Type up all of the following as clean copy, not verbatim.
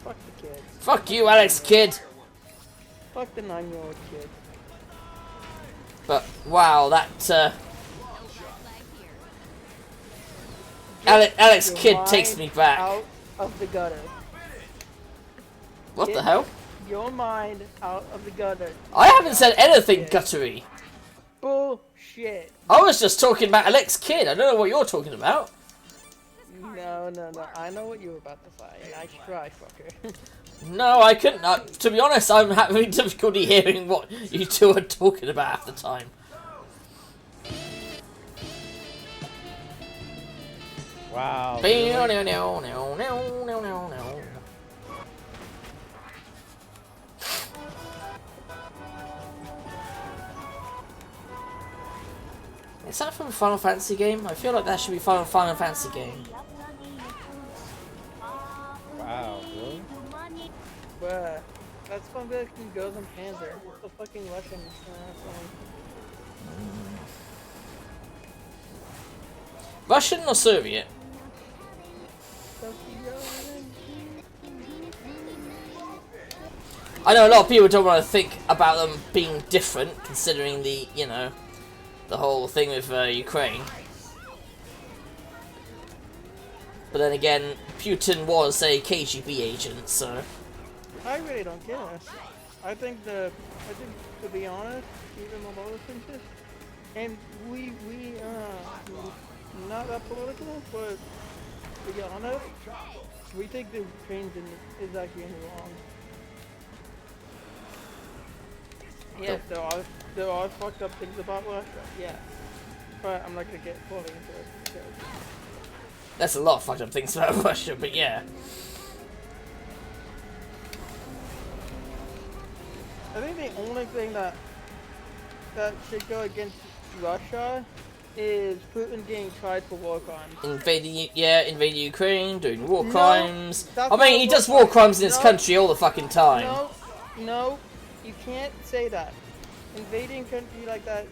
Fuck the kids. Fuck you, Alex Kidd. Fuck the 9-year-old kid. But wow, that Alex Your Kidd mind takes me back. Out of the gutter. What Get the hell? Your mind out of the gutter. I haven't said anything guttery. Bullshit. I was just talking about Alex Kidd. I don't know what you're talking about. No. I know what you were about to say. Nice try, fucker. No, I couldn't. To be honest, I'm having difficulty hearing what you two are talking about half the time. Wow. Is that from a Final Fantasy game? I feel like that should be from a Final Fantasy game. Wow, really? Bruh. That's from the Girls and Panzer. It's the fucking Russian song. Russian or Soviet? I know a lot of people don't want to think about them being different, considering the, you know, the whole thing with Ukraine. But then again, Putin was a KGB agent, so... I really don't care. I think to be honest, even Moldova thinks this, and we not that political, but to be honest, we think the Ukraine is actually in the wrong. Yes, there are fucked up things about Russia, yeah. But I'm not gonna get fully into it. Because that's a lot of fucked up things about Russia, but yeah. I think the only thing that should go against Russia is Putin getting tried for war crimes. Invading Ukraine, doing war crimes. that's I mean, he not does war war crimes in his No. country all the fucking time. No, you can't say that. Invading country like that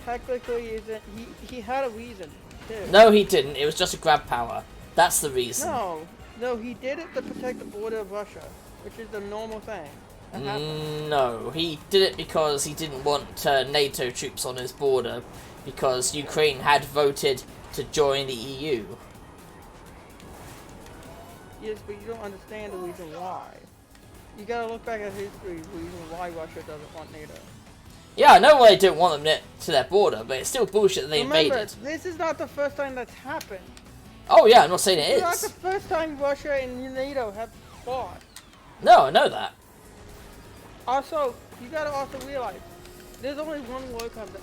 technically isn't. He had a reason too. No, he didn't. It was just a grab power. That's the reason. No, he did it to protect the border of Russia, which is the normal thing. that happens. No, he did it because he didn't want NATO troops on his border, because Ukraine had voted to join the EU. Yes, but you don't understand the reason why. You gotta look back at history, the reason why Russia doesn't want NATO. Yeah, I know why they don't want them to their border, but it's still bullshit that they Remember, invaded. this is not the first time that's happened. Oh yeah, I'm not saying it It's not is. the first time Russia and NATO have fought. No, I know that. Also, you gotta also realize, there's only one war crime that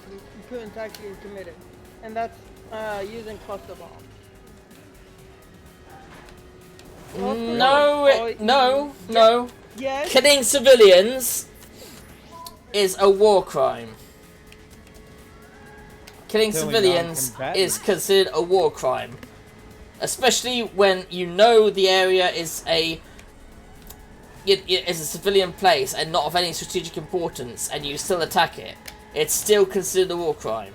Putin's actually committed, and that's using cluster bombs. No. Yes. Killing civilians is a war crime. Killing civilians is considered a war crime. Especially when you know the area is a civilian place and not of any strategic importance, and you still attack it. It's still considered a war crime.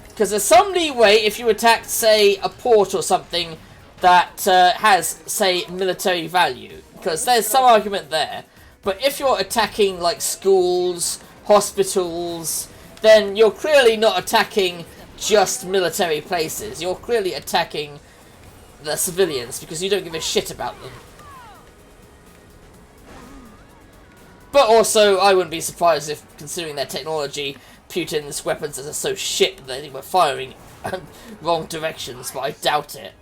Because there's some leeway if you attack, say, a port or something that has, say, military value. Because there's some argument there. But if you're attacking, like, schools, hospitals, then you're clearly not attacking just military places. You're clearly attacking the civilians, because you don't give a shit about them. But also, I wouldn't be surprised if, considering their technology, Putin's weapons are so shit that they were firing wrong directions, but I doubt it.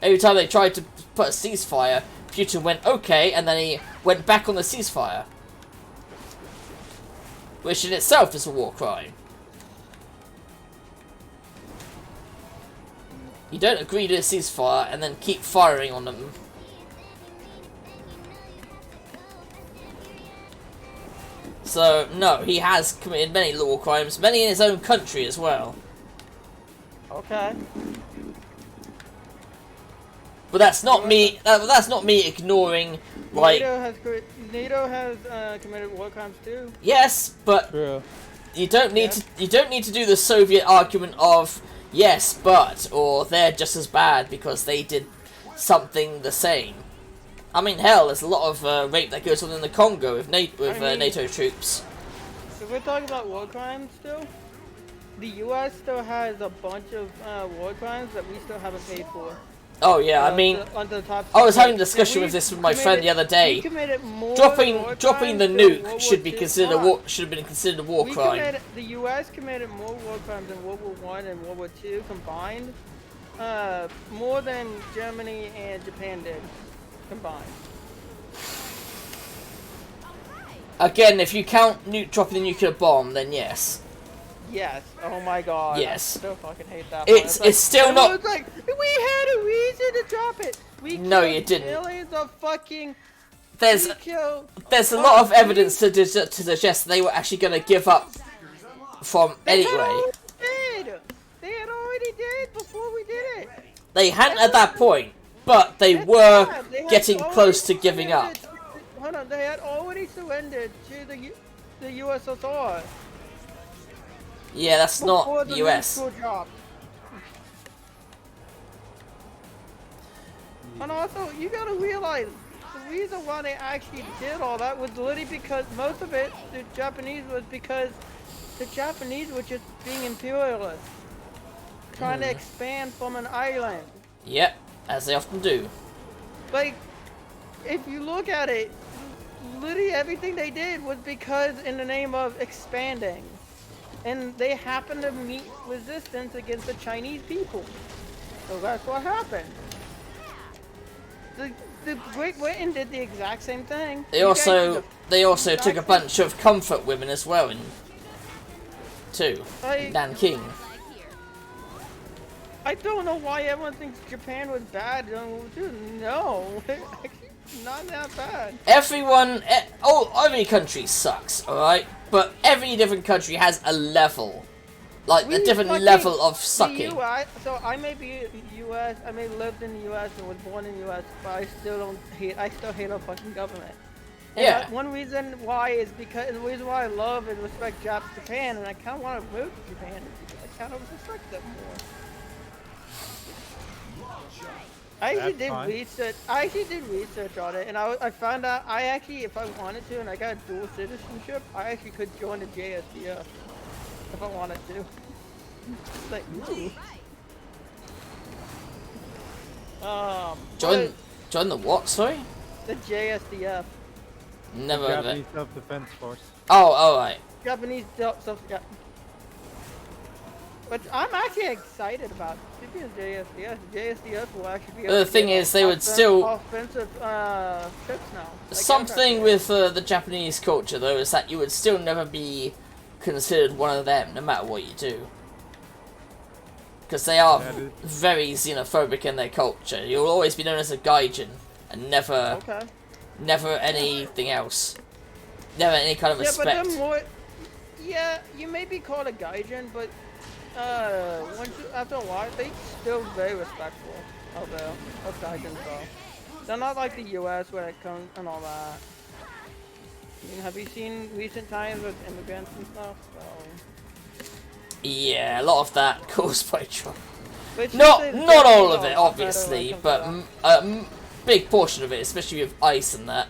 Every time they tried to put a ceasefire, Putin went okay, and then he went back on the ceasefire. Which in itself is a war crime. You don't agree to a ceasefire and then keep firing on them. So, no, he has committed many war crimes, many in his own country as well. Okay. But that's not me. That's not me ignoring, like. NATO has committed war crimes too. Yes, but True. you don't need to. You don't need to do the Soviet argument of, Yes, but, or they're just as bad because they did something the same. I mean, hell, there's a lot of rape that goes on in the Congo with, NATO troops. If we're talking about war crimes still, the U.S. still has a bunch of war crimes that we still haven't paid for. Oh yeah, I mean, on the top I was having a secret. discussion with this with my friend the other We day. committed more Dropping war the crimes nuke than should be World War II. considered a war, should have been considered a war crime. The U.S. committed more war crimes in World War I and World War II combined, more than Germany and Japan did combined. Again, if you count dropping the nuclear bomb, then yes. Yes. Oh my God. Yes. I still fucking hate that. It's still not. It's like we had a reason to drop it. No, you didn't. Millions of fucking. There's a lot of evidence to suggest they were actually going to give up from anyway. They had already did before we did it. They hadn't at that point, but they were getting close to giving up. Hold on, they had already surrendered to the USSR. Yeah, that's not the US. And also, you gotta realize, the reason why they actually did all that was literally because most of it, the Japanese, was because the Japanese were just being imperialists. Trying to expand from an island. Yep, as they often do. Like, if you look at it, literally everything they did was because in the name of expanding. And they happened to meet resistance against the Chinese people. So that's what happened. The Great Britain did the exact same thing. They also took a bunch of comfort women as well too. Nanking. I don't know why everyone thinks Japan was bad. No, not that bad. Every country sucks, alright? But every different country has a level. Like, a different level of sucking. So I may be U.S., I may have lived in the U.S. and was born in the U.S., but I still hate our fucking government. And yeah. One reason why is because, the reason why I love and respect Japan, and I kind of want to move to Japan, is because I kind of respect them more. I actually did research on it, and I found out if I wanted to, and I got dual citizenship, I actually could join the JSDF if I wanted to. Like, ooh. Join the what? Sorry. The JSDF. Never heard of Japanese it. Self-Defense Force. Oh, alright. Japanese self. Yeah. But I'm actually excited about it. The JSDF. The JSDF will actually be. The thing is, they would still offensive trips now. Like something with the Japanese culture, though, is that you would still never be considered one of them, no matter what you do. Because they are very xenophobic in their culture. You'll always be known as a gaijin, and never anything else. Never any kind of respect. Yeah, but they're more. Yeah, you may be called a gaijin, but after a while, they're still very respectful of gaijins, though. They're not like the U.S. where it comes and all that. I mean, have you seen recent times with immigrants and stuff? So. Yeah, a lot of that caused by Trump. But Not all of it, obviously, but a big portion of it, especially with ICE and that.